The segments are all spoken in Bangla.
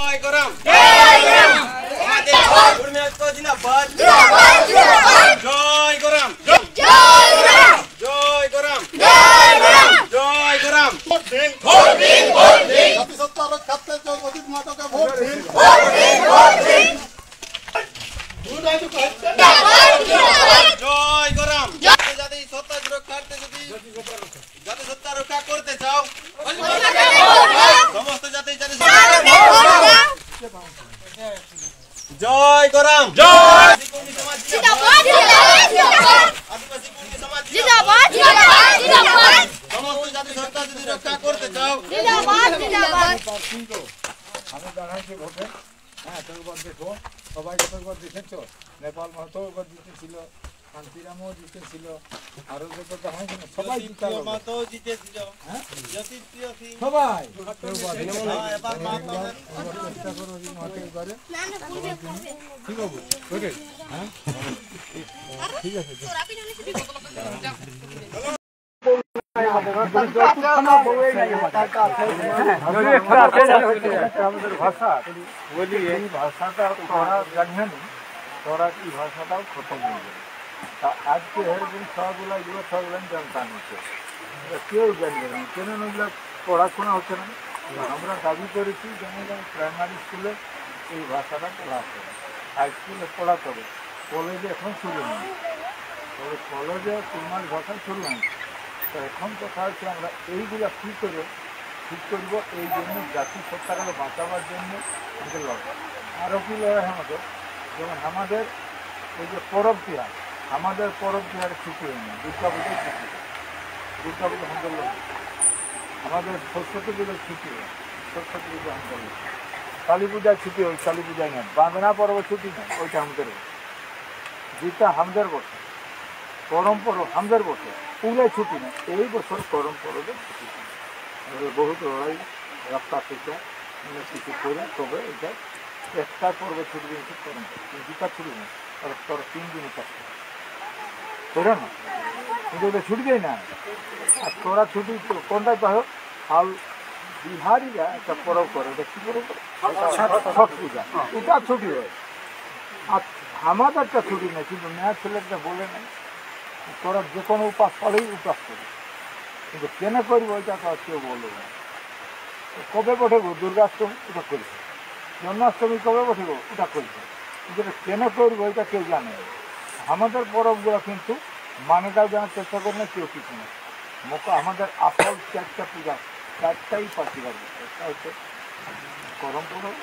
জয় গরম জয় গরম আমাদের গুরমেত জিন্দাবাদ জিন্দাবাদ জিন্দাবাদ জয় গরম জয় গরম জয় গরম জয় গরম জয় গরম ভোট দিন ভোট দিন ভোট দিন জাতিসত্তা রক্ষার্থে জগদীশ মাতাকে ভোট দিন ভোট দিন ভোট দিন জয় গরম জাতি সত্তা রক্ষার্থে যদি জাতিসত্তা রক্ষা করতে চাও সমস্ত জাতি জয় গরম জয় জিন্দাবাদ জিন্দাবাদ আদিবাসী কর্মী সমাজ জিন্দাবাদ জিন্দাবাদ জিন্দাবাদ সমস্ত জাতি সত্তা যদি রক্ষা করতে চাও জিন্দাবাদ জিন্দাবাদ আমি দাঁড়াইছি ভোটে হ্যাঁ তোর দেখো সবাইকে তোর দেখেছো নেপাল মাহাতো জিতেছিল শান্তিরামও জিতেছিল আরো দেখো সবাই জিতেছিল সবাই চেষ্টা করো এবারে ঠিক আছে ওকে হ্যাঁ ঠিক আছে আমাদের ভাষা বলি এই ভাষাটা তোরা জানবেন তোরা এই ভাষাটাও খতম হয়ে যাবে আজকে এরকম সবগুলো এগুলো সবগুলো জানতাম হচ্ছে কেউ জানবে না কেন এগুলো পড়াশোনা হচ্ছে না আমরা দাবি করেছি যেন প্রাইমারি স্কুলে এই ভাষাটা পড়াতে হবে হাই স্কুলে পড়াতে হবে কলেজে এখন শুরু নেই তবে কলেজে 3 মাস ভাষা শুরু হয়েছে তো এখন কথা হচ্ছে আমরা এইগুলো কী করে ঠিক করবো এই জন্য জাতিসত্তাকে বাঁচাবার জন্য আমাদের লড়াই আরও কী লড়াই আমাদের যেমন আমাদের এই যে পরব তিহার আমাদের পরব তিহারে ছুটি হয় না দুর্গা পুজোয় ছুটি হয় দুর্গা পুজো আমাদের আমাদের সরস্বতী পুজোর ছুটি হয় সরস্বতী পুজো আমাদের কালী পূজায় ছুটি হয় কালী পূজায় না বাঁধনা পরব ছুটি নেই ওইটা আমাদের যেটা আমাদের বছর করম পরব আমাদের বছর পুরাই ছুটি নেই এই বছর করম পরবের ছুটি নেই আমাদের বহুত লড়াই রাস্তা থেকে কিছু করে তবে এটা একটা পর্ব ছুটি দিয়েছে করম দুটা ছুটি নেই আর তোর 3 দিনই থাকছে তোরা না কিন্তু ওটা ছুটি দেয় না আর তোরা ছুটি কোনটাই পাও হাল বিহারিরা একটা পরব করে ওটা কী পরব করে ছট পূজা ওটা ছুটি হয় আর আমাদেরটা ছুটি নেই কিন্তু মেয়ের ছেলেটা বলে নেই তোরা যে কোনো উপাস করেই উপাস করি কিন্তু কেন করবো ওইটা তো কেউ বলবো না কবে বসেবো দুর্গাষ্টমী ওটা করেছে জন্মাষ্টমী কবে বসেবো ওটা করেছে কিন্তু কেন করবো ওইটা কেউ জানে না আমাদের পরবগুলো কিন্তু মানেটাও জানার চেষ্টা করি না কেউ কিছু না আমাদের আসল 4টা পূজা 4টাই পার্টি পারবে একটা হচ্ছে করম পরব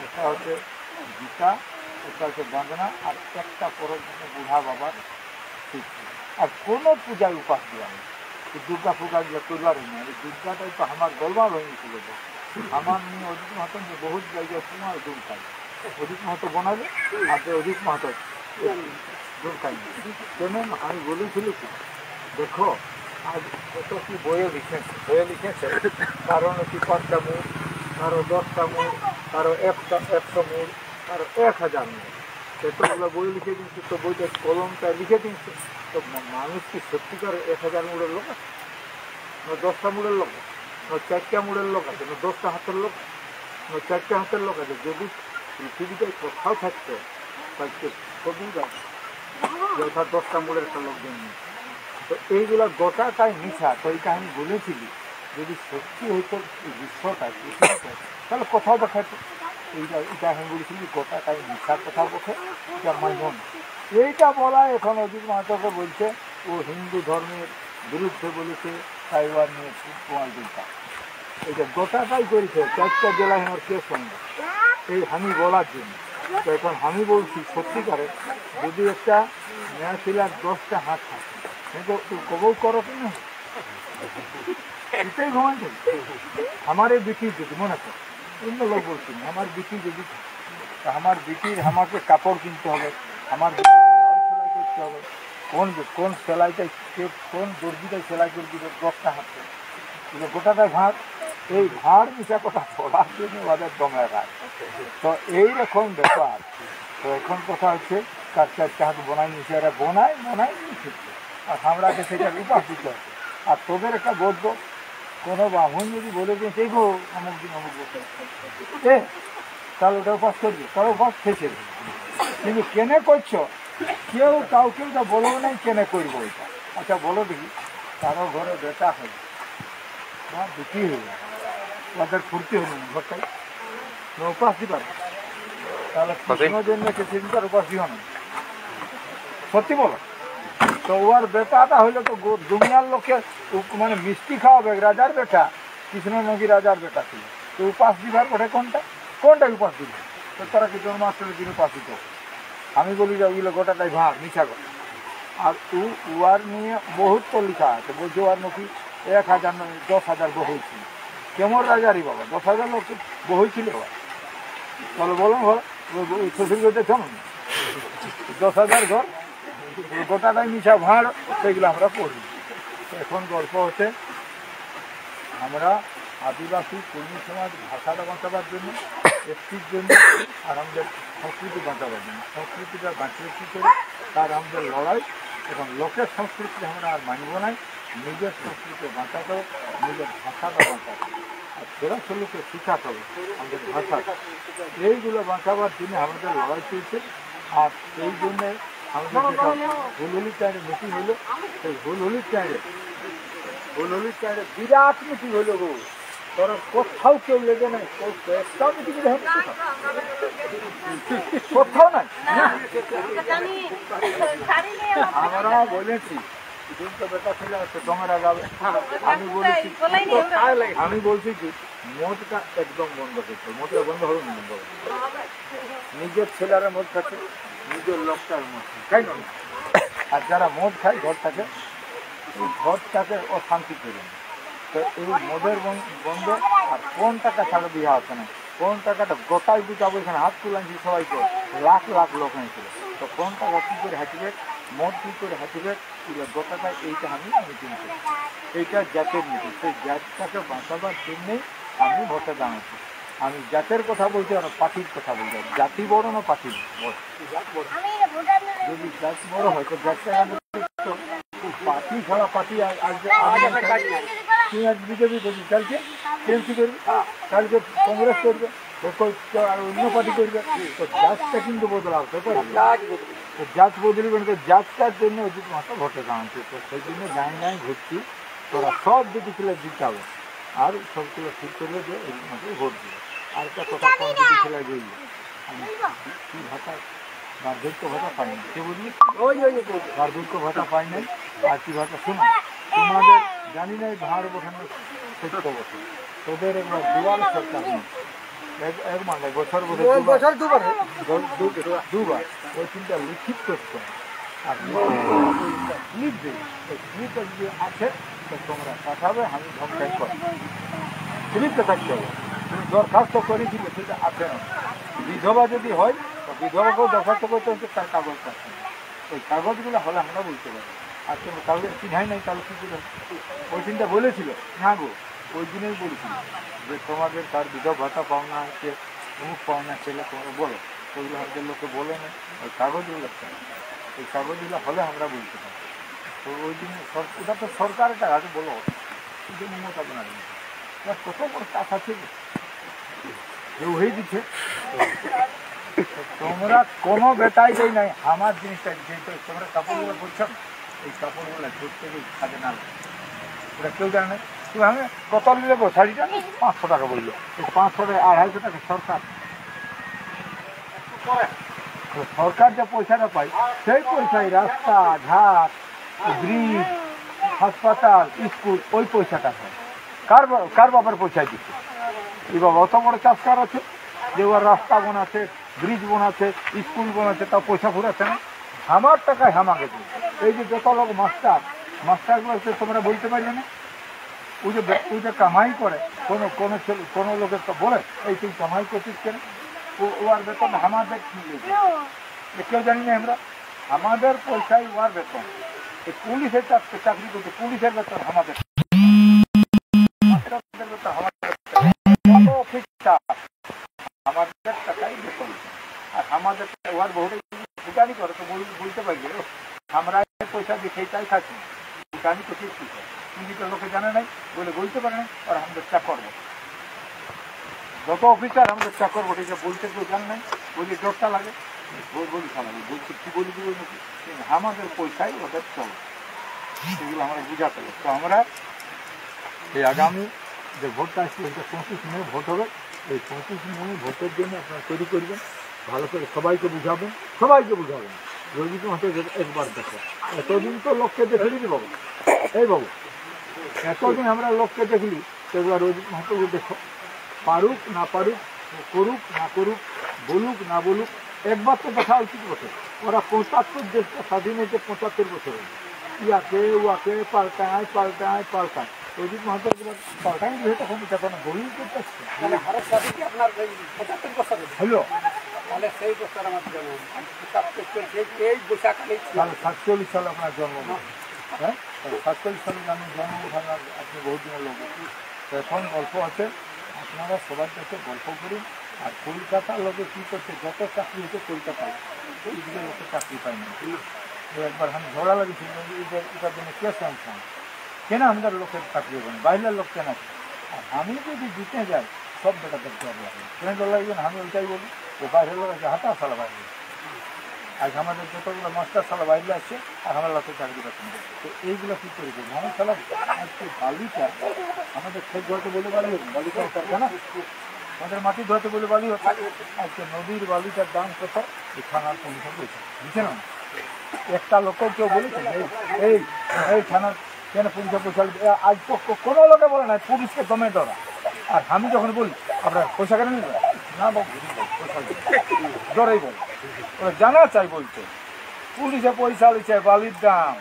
একটা হচ্ছে গীতা একটা হচ্ছে বন্দনা আর একটা পরব বুড়া বাবার শিক্ষা আর কোনো পূজায় উপাস দেওয়া নেই দুর্গা পূজাগুলো করবার না এই দুর্গাটাই তো আমার গোলমাল হয়ে গেছিল আমার নিয়ে অজিত মাহাতো বহুত জায়গায় তোমার দুধ খাই অজিত মাহাতো বানাবে আর অজিত মাহাতো দুধ খাই কেন আমি বলেছিল কি দেখো আজ কত কি বইয়ে লিখেছে কারণ কি 5টা মুখ কারো 10টা মুখ কারো 100 মুখ কারো 1000 মুখ এতগুলো বই লিখে দিচ্ছে তো বইটা কলমটা লিখে দিচ্ছে তো মানুষ কি সত্যিকার 1000 মুড়ের লোক আছে না 10টা মুড়ের লোক আছে না 4টা মুড়ের লোক আছে না 10টা হাতের লোক না 4টা হাতের লোক আছে যদি পৃথিবীতে কোথাও থাকতো তাহলে কবি আছে যে ওটা 10টা মুড়ের একটা লোক জন্ম তো এইগুলো গোটাটাই মিছা তো এইটা আমি বলেছিলি যদি সত্যি হইতো বিশ্বটা তাহলে কোথাও দেখাতো এইটা আমি বলেছিলি গোটাটাই মিছা কথা বলছে এটা মাইন এইটা বলা এখন অজিত মাহাতোকে বলছে ও হিন্দু ধর্মের বিরুদ্ধে বলেছে তাইবার নিয়ে তোমার চিন্তা এইটা গোটাটাই করেছে 4টা জেলায় আমার কেউ সঙ্গে এই আমি বলার জন্য তো এখন আমি বলছি সত্যিকারে যদি একটা মেয়া ছিলার 10টা হাত থাকে কিন্তু কবও করো কি না এটাই ভগবান আমার এই বিক্রি যদি মনে কর অন্য লোক বলছি আমার বিক্রি যদি আমার বিক্রির আমাকে কাপড় কিনতে হবে আমার সেলাই করতে হবে কোন সেলাইটাই কোন দর্জিটাই সেলাই করে দিবে 10টা হাতে গোটাটাই ভাঁড় এই ভাঁড় মিশা কথা বলার জন্য ওদের দমে রাখ তো এইরকম ব্যাপার তো এখন কথা হচ্ছে 4টা হাত বোনাই মিশে এরা বোনাই আর আমরাকে সেটার উপাস দিতে হবে আর তোদের একটা গদ্য কোনো ব্রাহ্মণ যদি বলে দিন সেই গো অমুক দিন অমুক বসে তাহলে ওটা উপাস করবে, তাহলে উপাস খেয়েছে। কিন্তু কেনে করছো কেউ কাউকে ওটা বলবো নাই কেনে করবো ওইটা। আচ্ছা বলো দেখি, কারো ঘরে বেটা হয়ে বা দুটি হয়ে ওদের ফুর্তি হল ঘরটাই উপাস দিতে পারবে, তাহলে কৃষ্ণ জন্মেছে সেদিনকার উপাস দিও না, সত্যি বলো। তো ওর বেটাটা হইলে তো দুনিয়ার লোকে মানে মিষ্টি খাওয়াবে, রাজার বেটা, কৃষ্ণ নদী রাজার বেটা ছিল, তো উপাস দিবার পরে কোনটা উপাস দিবে? তো তারা কি জন্মাষ্টমীর দিন উপাস দিত? আমি বলি যে ওইগুলো গোটাটাই ভাগ মিছা কথা। আর উয়ার নিয়ে বহুত তো লেখা আছে, বলছে ওয়ার নাকি 1000 নয় 10,000 বহু ছিল। কেমন রাজারই বাবা 10,000 লোক বহু ছিল। বলো বলো শ্বশুর করতে শোনো 10,000 ঘর গোটাটাই মিছা ভাঁড়, সেগুলো আমরা পড়ি। এখন গল্প হচ্ছে আমরা আদিবাসী কর্মী সমাজ ভাষাটা বাঁচাবার জন্য, একটির জন্য, আর আমাদের সংস্কৃতি বাঁচাবার জন্য। সংস্কৃতিটা বাঁচিয়ে কী করে তার আমাদের লড়াই। এবং লোকের সংস্কৃতি আমরা আর মানব নাই, নিজের সংস্কৃতি বাঁচাতে হবে, নিজের ভাষাটা বাঁচাতে হবে, আর সেরা ছেলেকে শিখাতে হবে আমাদের ভাষা। এইগুলো বাঁচাবার জন্য আমাদের লড়াই চলছে। আর এই জন্যে আমাদের যেটা হুলহুলির টাইমে মিটিং হলো, সেই হুলহুলির টাইমে বিরাট মিটিং হলো গো। তোর কোথাও কেউ লেগে নাই, একটাও মিটিং কোথাও নাই। আমরা বলেছি বেটা ছেলে আছে ডোঙরা যাবে, আমি বলছি কি মদটা একদম বন্ধ করছে, মদটা বন্ধ হবে না, বন্ধ হবে। নিজের ছেলেরা মদ খাচ্ছে, নিজের লোকটার মদ খাই না। আর যারা মদ খায় ঘরটাকে অশান্তি করে। তো এই মদের বন্ধ। আর কোন টাকা ছাড়া বিয়ে আছে না, কোন টাকাটা গোটাই বুঝাবো, এখানে হাত তুলানছি সবাইকে, লাখ লাখ লোক হয়েছিল। তো কোন টাকা কী করে হাঁটিবে, মদ কী করে হাঁটিবে, গোটাটা এইটা আমি মিটিং করি। এইটা জাতের মিটিং, সেই জাতটাকে বাঁচাবার জন্যেই আমি ভোটে দাঁড়াচ্ছি। আমি জাতের কথা বলছি আর পার্টির কথা বলছি। জাতি বড় না পার্টি বড়? যদি জাত বড় হয় তো জাতটা পার্টি ছাড়া পার্টি তুই আজ বিজেপি করবি, কালকে টিএমসি করবি, কালকে কংগ্রেস করবে, আর অন্য পার্টি করবে। তো জাতটা কিন্তু বদলাতে পারবে, তো জাত বদলবেন, তো জাতটার জন্য অজিত মাথা ভোটে দাঁড়াচ্ছে। তো সেই জন্য নাই ঘুরছি, তোরা সব দিকে ছেলে দিতে হবে। আর সবগুলো ঠিক করলে যে অজিত মাথায় ভোট দিবে। আর একটা কথা কম দিকে ছেলে গেলে আমি কী ভাষা বার্ধক্য ভাতা পাই না, কে বুঝলি? বার্ধক্য ভাতা পাই নাই। আর কী ভাষা শোনো, তোমাদের জানি না ভাঁড় বোঝানোর 70 বছর, তোদের একবার দুবার সরকার নেই, এক মানে বছর দুবার ওই চিন্তা লিখিত করতে হবে। আর স্লিপ দেবে, ওই স্লিপটা যদি আছে তো তোমরা পাঠাবে, আমি ধমকাই করো। স্লিপটা থাকতে হবে, তুমি দরখাস্ত করেছিলে সেটা আছে না। বিধবা যদি হয় তো বিধবাকেও দরখাস্ত করতে হচ্ছে, তার কাগজ থাকতে হবে। ওই কাগজগুলো হলে আমরা বলতে পারি। আর তোমার কাগজ চিনাই নাই, তাহলে কী করে? ওই দিনটা বলেছিল না গো, ওই দিনেই বলেছিল যে তোমাদের তার বিধবা ভাতা পাওনা আছে, অমুক পাওনা ছেলে, তোমরা বলো। ওইগুলো আমাদের লোকে বলে না, ওই কাগজগুলো ওই কাগজগুলো হলে আমরা বলতে পারি। তো ওই দিনে ওটা তো সরকারের টাকা আছে, বলো ওই জন্য মমতা ব্যানার্জি কত বড় টাকা ছিল কেউ হয়ে দিচ্ছে। তোমরা কোনো বেটাই দেয় নাই আমার জিনিসটা, যেহেতু তোমরা কাপড়গুলো করছো, এই কাপড়গুলো ধরতে গিয়ে থাকে না, ওটা কেউ জানে না। তুমি আমি কত নেবো শাড়িটা? 500 টাকা বললো। এই 500 টাকা 250 টাকা সরকার। সরকার যে পয়সাটা পায় সেই পয়সায় রাস্তা ঘাট, ব্রিজ, হাসপাতাল, স্কুল, ওই পয়সাটা হয়। কার বাবার পয়সায় দিচ্ছে? এই বাবা অত বড় চাষকার আছে যে ওর রাস্তা বানাচ্ছে, ব্রিজ বানাচ্ছে, স্কুল বানাচ্ছে, তাও পয়সা ঘুরাচ্ছে না। আমার টাকায় আমাকে দিই। এই যে যত লোক মাস্টারগুলো হচ্ছে, তোমরা বলতে পারবে না, ওই যে কামাই করে কোনো লোকের তো বলে এই তুই কামাই করছিস কেন, ওর বেতন আমাদের কেউ জানি না। আমরা আমাদের পয়সায় ওর বেতন। এই পুলিশের চাকরি করছে, পুলিশের বেতন আমাদের, বেতন আমাদের টাকাই বেতন। আর আমাদের ওর বহু ভুটানি করে তো বলতে পারবে আমরা পয়সা দিয়ে সেইটাই থাকি, ভুটানি করছিস কি করে? পুলিশের লোকে জানে নাই বলে বলতে পারে না, আর আমাদের চা করবো। যত অফিসার আমাদের চাকর বটে যে বলতে কেউ জান নাই, বলি ডরটা লাগে, বলি খালাবে বলছি কি বলি দিব নাকি, আমাদের পয়সায় ওদের চলে, সেগুলো আমরা বুঝাতে হবে। তো আমরা এই আগামী যে ভোটটা আসছে এটা 25 মে ভোট হবে, এই 25 মে ভোটের জন্য আপনারা তৈরি করবেন, ভালো করে সবাইকে বুঝাবেন, রোজিত মাত্র একবার দেখো, এতদিন তো লোককে দেখলি বাবু, এই বাবু এতদিন আমরা লোককে দেখলি, সেগুলো রোজিত মাত্রকে দেখো, পারুক না পারুক, করুক না করুক, বলুক না বলুক, একবার তো দেখা উচিত বটে। ওরা 75 দেশটা স্বাধীন হয়েছে 75 বছরে, ইয়াকে ওয়াকে পাল্টায় রোজিত মাহাতো পাল্টাই দিয়ে তখন এটা কোনো বই করতেছে ভারত স্বাধীন আপনার 75 বছরে হলো, তাহলে সেই বছর আমার জন্ম, এই বৈশাখালী তাহলে 47 সালে আপনার জন্ম, হ্যাঁ 47 সালে জন্ম আপনি বহুত দিনের লোক। এখন গল্প আছে, আপনারা সবার কাছে গল্প করুন। আর কলকাতার লোকে কী করছে, যত চাকরি হচ্ছে কলকাতায়, এইদিকে লোকে চাকরি পায় না। একবার আমি ঝগড়া লাগিয়েছি এটার জন্য কে স্যাংশন, কেন আমাদের লোকের চাকরি হবে না, বাইরের লোক কেন আছে। আর আমি যদি দিতে যাই সব বেটাদের জব লাগে, কেন জব লাগবে না, আমি ওইটাই বলি যে বাইরের লোক আছে, হাতা সালা বাইরে, আজ আমাদের যতগুলো মাস্টার সালা বাইরে আসছে আর আমার লোকের চাকরি পাচ্ছে না। তো এইগুলো কী করে দেবো আমার সালা, আজকে বালিটা আমাদের খেত ধোয়াতে বলে বালি হচ্ছে, বালিটা না আমাদের মাটি ধোয়াতে বলে বালি হচ্ছে, আজকে নদীর বালিটার দাম কত, এই থানার কমিশন বলছে, বুঝছে না, একটা লোকও কেউ বলেছে এই এই থানার কেন পুলিশে পয়সা, আজ তো কোনো লোকে বলে না পুলিশকে দমে ধরা। আর আমি যখন বলি আপনার পয়সা কেন নেবেন না, বাবু পয়সা ধরেই বল, ওরা জানা চাই বলছে পুলিশে পয়সা লিছে বালির দাম,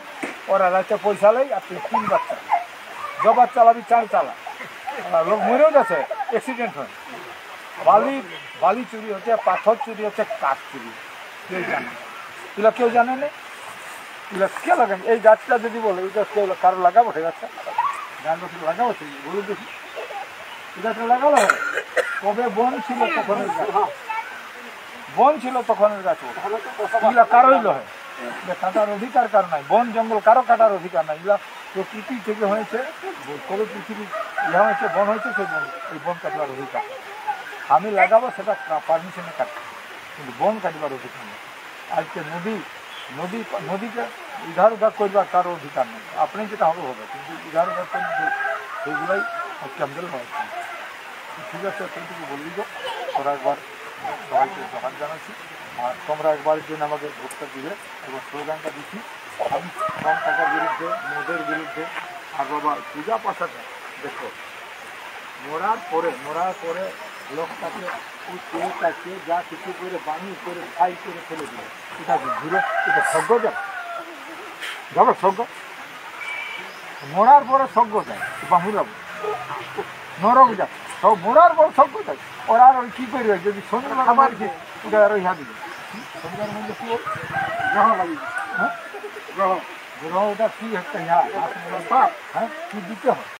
ওরা রাতে পয়সা লেই আর 3 বাচ্চা, জবার চালাবি 4 চালা, লোক মরেও যাচ্ছে, অ্যাক্সিডেন্ট হয়, বালি চুরি হচ্ছে, পাথর চুরি হচ্ছে, কাঠ চুরি, কেউ জানে এগুলো, কেউ জানে না এগুলো কে লাগান। এই গাছটা যদি বলে এটা কেউ কারো লাগাবো, ঠিক আছে গাছ বছর লাগাবো, বলুন দেখি এই গাছটা লাগালো হয়, কবে বন ছিল তখনের গাছ, বন ছিল তখনের গাছ, এগুলো কারোই হয়, কাটার অধিকার কারো নাই, বন জঙ্গল কারো কাটার অধিকার নাই, এগুলা প্রকৃতি থেকে হয়েছে, কবে পৃথিবী ইহা হয়েছে বন হয়েছে, সেই বন এই বন কাটবার অধিকার, আমি লাগাবো সেটা পারমিশনে কাটবো, কিন্তু বন কাটবার অধিকার নেই। আজকে নদীকে ইধার উধার করবার কারো অধিকার নেই, আপনি যেটা হবে, কিন্তু ইধার উধার করলে সেইগুলোই আজকে আমাদের হয়। ঠিক আছে, সেইটুকু বলবি গো, তোরা একবার সবাইকে জবাব জানাচ্ছি, আর তোমরা একবারের জন্য আমাকে ভোটটা দিবে এবং স্লোগানটা দিচ্ছি, আমি কম টাকার বিরুদ্ধে, মদের বিরুদ্ধে। আর বাবা পূজা পাশাটা দেখো, মরার পরে লোকটাকে ওই কেউটাকে যা কিছু করে বানিয়ে করে ফ্রাই করে ফেলে দিল, এটা ঘুরে এটা স্বর্গ যায়, যাবো স্বর্গ, মরার পরে স্বর্গ যায়, বাহুরাব নরক যায়, সব মরার পর স্বর্গ যায়। ওরা আর ওই কী করবে, যদি শনিবার আমার কি ওটা আরো ইহা দিবে, শনিবার মধ্যে কী গ্রহ লাগিয়ে, হ্যাঁ গ্রহ ওটা কী একটা ইহা, হ্যাঁ কী দিতে হয়।